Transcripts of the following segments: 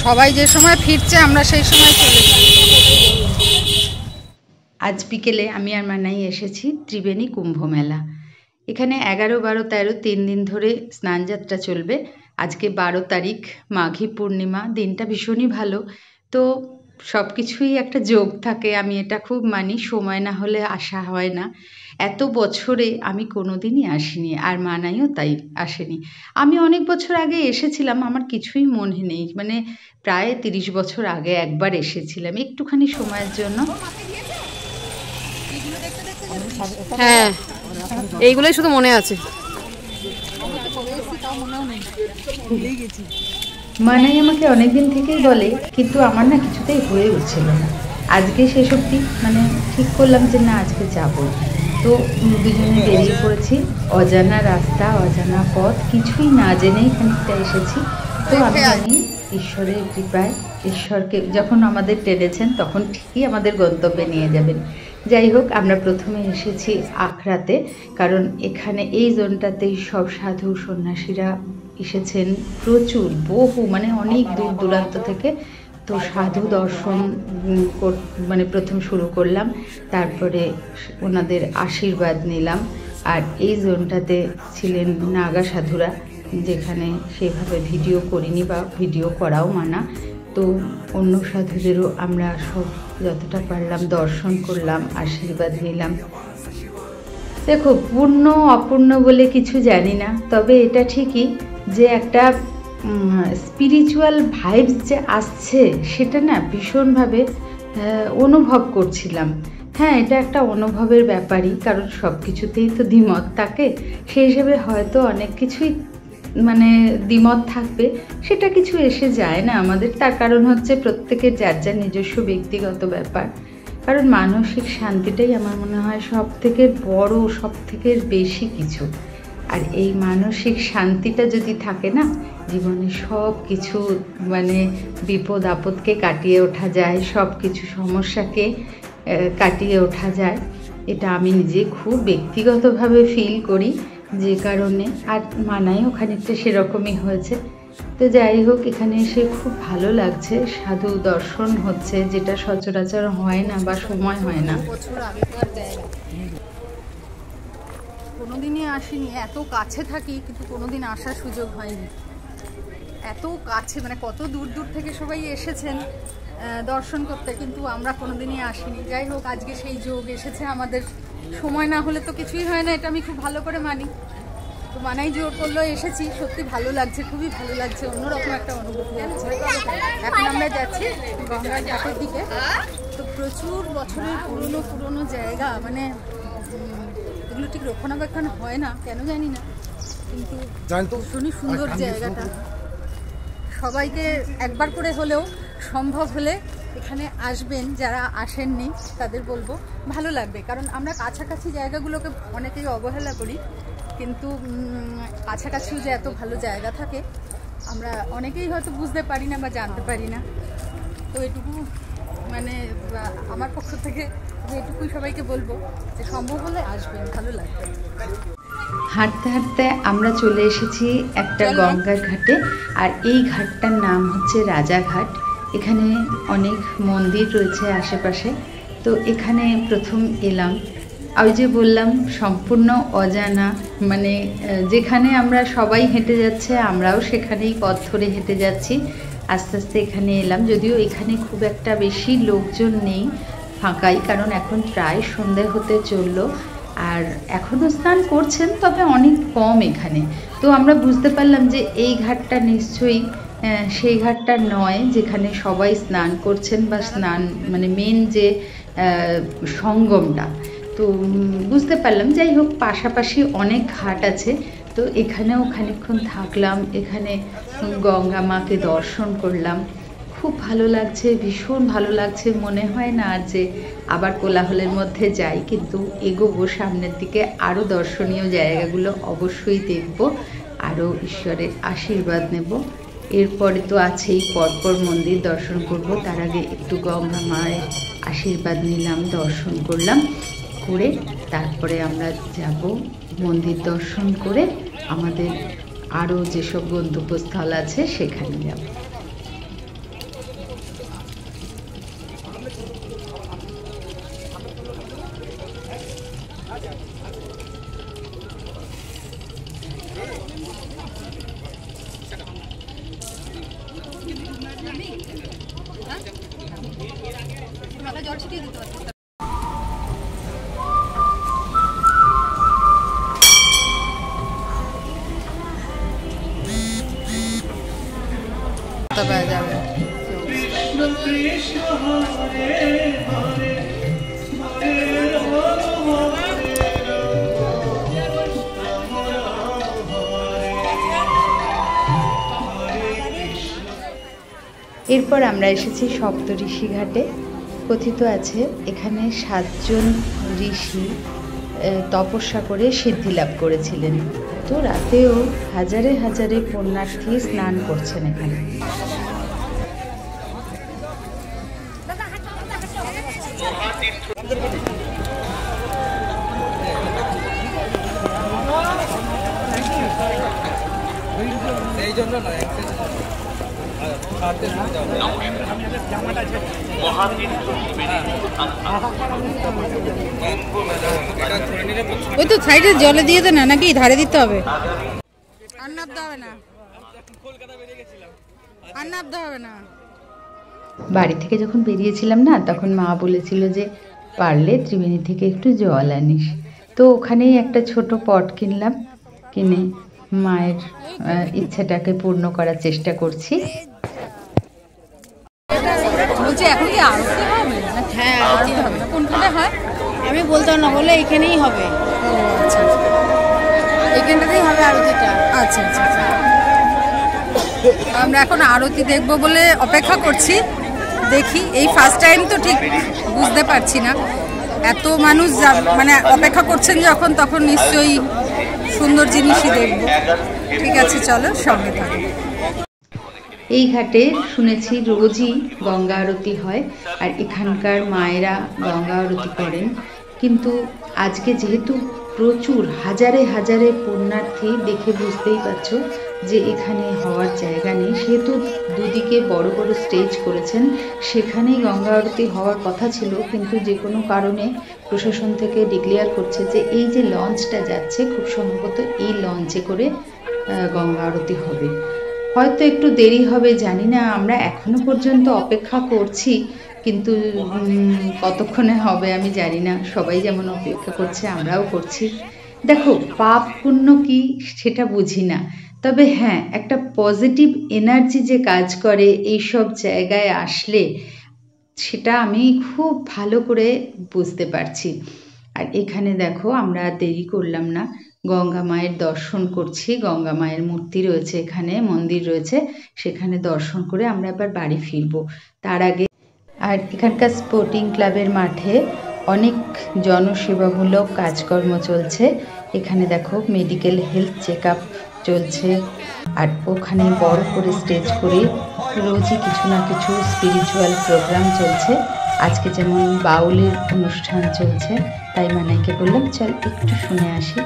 সবাই যে সময় ফিরছে আমরা সেই সময় চলে যাই। আজ বিকেলে আমি আর মানাই এসেছি ত্রিবেণী কুম্ভ মেলা। এখানে 11, 12, 13 3 দিন ধরে স্নানযাত্রা চলবে। আজকে 12 তারিখ, মাঘী পূর্ণিমা। দিনটা ভীষণই ভালো। তো সব কিছুই একটা যোগ থাকে, আমি এটা খুব মানি। সময় না হলে আসা হয় না। এত বছরে আমি কোনোদিনই আসিনি, আর মানাইও তাই আসেনি। আমি অনেক বছর আগে এসেছিলাম, আমার কিছুই মনে নেই। মানে প্রায় 30 বছর আগে একবার এসেছিলাম একটুখানি সময়ের জন্য। হ্যাঁ, এইগুলোই শুধু মনে আছে। মানাই আমাকে অনেকদিন থেকেই বলে, কিন্তু আমার না কিছুতেই হয়ে উঠছিল না। আজকে সেসবটি মানে ঠিক করলাম যে না, আজকে যাব। তো দুজনে বেরিয়ে পড়েছি। অজানা রাস্তা, অজানা পথ, কিছুই না জেনেই খানিকটা এসেছি। তো আমি জানি ঈশ্বরের কৃপায়, ঈশ্বরকে যখন আমাদের টেনেছেন তখন ঠিকই আমাদের গন্তব্যে নিয়ে যাবেন। যাই হোক, আমরা প্রথমে এসেছি আখড়াতে, কারণ এখানে এই জোনটাতেই সব সাধু সন্ন্যাসীরা এসেছেন প্রচুর, বহু, মানে অনেক দূর দূরান্ত থেকে। তো সাধু দর্শন মানে প্রথম শুরু করলাম, তারপরে ওনাদের আশীর্বাদ নিলাম। আর এই জোনটাতে ছিলেন নাগা সাধুরা, যেখানে সেভাবে ভিডিও করিনি বা ভিডিও করাও মানা। তো অন্য সাধুদেরও আমরা সব যতটা পারলাম দর্শন করলাম, আশীর্বাদ নিলাম। দেখো, পূর্ণ অপূর্ণ বলে কিছু জানি না, তবে এটা ঠিকই যে একটা স্পিরিচুয়াল ভাইবস যে আসছে, সেটা না ভীষণভাবে অনুভব করছিলাম। হ্যাঁ, এটা একটা অনুভবের ব্যাপারই, কারণ সব কিছুতেই তো দ্বিমত থাকে। সেই হিসেবে হয়তো অনেক কিছুই মানে দ্বিমত থাকবে, সেটা কিছু এসে যায় না আমাদের। তার কারণ হচ্ছে প্রত্যেকের যার যার নিজস্ব ব্যক্তিগত ব্যাপার। কারণ মানসিক শান্তিটাই আমার মনে হয় সব থেকে বড়, সব থেকে বেশি কিছু। আর এই মানসিক শান্তিটা যদি থাকে না, জীবনে সব কিছু মানে বিপদ আপদকে কাটিয়ে ওঠা যায়, সব কিছু সমস্যাকে কাটিয়ে ওঠা যায়। এটা আমি নিজে খুব ব্যক্তিগতভাবে ফিল করি, যে কারণে। আর মানাইও খানিকটা সেরকমই হয়েছে। তো যাই হোক, এখানে এসে খুব ভালো লাগছে। সাধু দর্শন হচ্ছে, যেটা সচরাচর হয় না বা সময় হয় না। বছর আগেকার জায়গা, কোনোদিনই আসিনি। এত কাছে থাকি কিন্তু কোনোদিন আসার সুযোগ হয়নি। এত কাছে, মানে কত দূর দূর থেকে সবাই এসেছেন দর্শন করতে, কিন্তু আমরা কোনোদিনই আসিনি। যাই হোক, আজকে সেই যোগ এসেছে আমাদের। সময় না হলে তো কিছুই হয় না, এটা আমি খুব ভালো করে মানি। তো মানাই জোর করলো, এসেছি। সত্যি ভালো লাগছে, খুবই ভালো লাগছে, অন্যরকম একটা অনুভূতি হচ্ছে। এখন আমরা যাচ্ছি গঙ্গার ঘাটের দিকে। তো প্রচুর বছরের পুরনো জায়গা, মানে এগুলো ঠিক রক্ষণাবেক্ষণ হয় না কেন জানি না, কিন্তু ভীষণই সুন্দর জায়গাটা। সবাইকে একবার করে হলেও সম্ভব হলে এখানে আসবেন, যারা আসেননি তাদের বলবো ভালো লাগবে। কারণ আমরা কাছাকাছি জায়গাগুলোকে অনেকেই অবহেলা করি, কিন্তু কাছাকাছিও যে এত ভালো জায়গা থাকে আমরা অনেকেই হয়তো বুঝতে পারি না বা জানতে পারি না। তো এটুকু মানে আমার পক্ষ থেকে এটুকুই সবাইকে বলবো যে সম্ভব হলে আসবেন, ভালো লাগবে। হাঁটতে হাঁটতে আমরা চলে এসেছি একটা গঙ্গার ঘাটে। আর এই ঘাটটার নাম হচ্ছে রাজাঘাট। এখানে অনেক মন্দির রয়েছে আশেপাশে। তো এখানে প্রথম এলাম, ওই যে বললাম সম্পূর্ণ অজানা, মানে যেখানে আমরা সবাই হেঁটে যাচ্ছে আমরাও সেখানেই পথ ধরে হেঁটে যাচ্ছি। আস্তে আস্তে এখানে এলাম, যদিও এখানে খুব একটা বেশি লোকজন নেই, ফাঁকাই, কারণ এখন প্রায় সন্ধে হতে চললো। আর এখনও স্নান করছেন, তবে অনেক কম এখানে। তো আমরা বুঝতে পারলাম যে এই ঘাটটা নিশ্চয়ই সেই ঘাটটা নয় যেখানে সবাই স্নান করছেন, বা স্নান মানে মেন যে সঙ্গমটা। তো বুঝতে পারলাম। যাই হোক, পাশাপাশি অনেক ঘাট আছে। তো এখানেও খানিকক্ষণ থাকলাম, এখানে গঙ্গা মাকে দর্শন করলাম। খুব ভালো লাগছে, ভীষণ ভালো লাগছে। মনে হয় না আর যে আবার কোলাহলের মধ্যে যাই, কিন্তু এগোবো সামনের দিকে। আরও দর্শনীয় জায়গাগুলো অবশ্যই দেখব, আরও ঈশ্বরের আশীর্বাদ নেব। এরপরে তো আছেই, পরপর মন্দির দর্শন করব। তার আগে একটু গঙ্গা মায়ের আশীর্বাদ নিলাম, দর্শন করলাম, করে তারপরে আমরা যাব মন্দির দর্শন করে আমাদের আরও যেসব গন্তব্যস্থল আছে সেখানে যাব। জল ছিটিয়ে দিতে পারছি। যাবে এরপর আমরা এসেছি সপ্তঋষি ঘাটে। কথিত আছে এখানে 7 জন ঋষি তপস্যা করে সিদ্ধি লাভ করেছিলেন। তো রাতেও হাজারে হাজারে পুণ্যার্থী স্নান করছেন এখানে। এই জন্য না ওই তো সাইডে জলে দিয়ে দে না, নাকি ধারে দিতে হবে? আর নামতে হবে না, আর নামতে হবে না। বাড়ি থেকে যখন বেরিয়েছিলাম না, তখন মা বলেছিল যে পারলে ত্রিবেণী থেকে একটু জল আনিস। তো ওখানেই একটা ছোট পট কিনলাম, কিনে মায়ের ইচ্ছাটাকে পূর্ণ করার চেষ্টা করছি। বলছি এখন কি আরতি হবে? হ্যাঁ আরতি হবে। কোনখানে হয় আমি বলতে না, বলে এখানেই হবে। ও আচ্ছা, এখানটাতেই হবে আরতিটা। আচ্ছা আচ্ছা আচ্ছা। আমরা এখন আরতি দেখবো বলে অপেক্ষা করছি, দেখি। এই ফার্স্ট টাইম তো ঠিক বুঝতে পারছি না, এত মানুষ মানে অপেক্ষা করছেন যখন, তখন নিশ্চয়ই সুন্দর জিনিসই দেখবো। ঠিক আছে, চলো সঙ্গে থাকো। এই ঘাটে শুনেছি রোজই গঙ্গা আরতি হয়, আর এখানকার মায়েরা গঙ্গা আরতি করেন। কিন্তু আজকে যেহেতু প্রচুর হাজারে হাজারে পুণ্যার্থী, দেখে বুঝতেই পারছো যে এখানে হওয়ার জায়গা নেই, সেহেতু দুদিকে বড় বড় স্টেজ করেছেন, সেখানেই গঙ্গা আরতি হওয়ার কথা ছিল। কিন্তু যে কোনো কারণে প্রশাসন থেকে ডিক্লেয়ার করছে যে এই যে লঞ্চটা যাচ্ছে, খুব সম্ভবত এই লঞ্চে করে গঙ্গা আরতি হবে। হয়তো একটু দেরি হবে, জানি না। আমরা এখনো পর্যন্ত অপেক্ষা করছি, কিন্তু কতক্ষণে হবে আমি জানি না। সবাই যেমন অপেক্ষা করছে, আমরাও করছি। দেখো, পাপ পুণ্য কি সেটা বুঝি না, তবে হ্যাঁ, একটা পজিটিভ এনার্জি যে কাজ করে এইসব জায়গায় আসলে, সেটা আমি খুব ভালো করে বুঝতে পারছি। আর এখানে দেখো, আমরা দেরি করলাম না, গঙ্গা মায়ের দর্শন করছি। গঙ্গা মায়ের মূর্তি রয়েছে এখানে, মন্দির রয়েছে, সেখানে দর্শন করে আমরা এবার বাড়ি ফিরবো। তার আগে আর এখানকার স্পোর্টিং ক্লাবের মাঠে অনেক জনসেবামূলক কাজকর্ম চলছে। এখানে দেখো মেডিকেল হেলথ চেক আপ চলছে, আর ওখানে বড় করে স্টেজ করে রোজই কিছু না কিছু স্পিরিচুয়াল প্রোগ্রাম চলছে। আজকে যেমন বাউলের অনুষ্ঠান চলছে, তাই মানাইকে বললাম চল একটু শুনে আসি।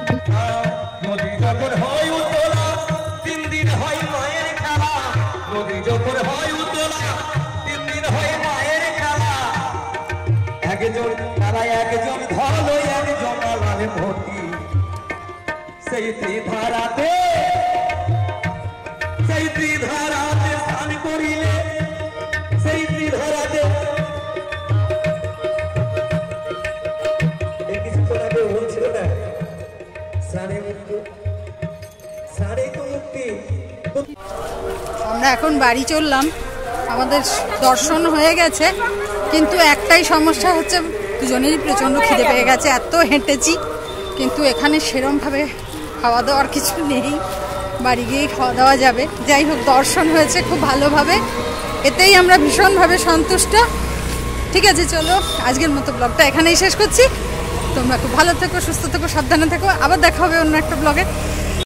আমরা এখন বাড়ি চললাম, আমাদের দর্শন হয়ে গেছে, কিন্তু একটাই সমস্যা হচ্ছে দুজনেরই প্রচণ্ড খিদে পেয়ে গেছে। এত হেঁটেছি, কিন্তু এখানে সেরমভাবে খাওয়া দাওয়ার কিছু নেই, বাড়ি গিয়েই খাওয়া দাওয়া যাবে। যাই হোক, দর্শন হয়েছে খুব ভালোভাবে, এতেই আমরা ভীষণভাবে সন্তুষ্ট। ঠিক আছে, চলো আজকের মতো ব্লগটা এখানেই শেষ করছি। তোমরা খুব ভালো থেকো, সুস্থ থেকো, সাবধানে থেকো। আবার দেখা হবে অন্য একটা ব্লগে।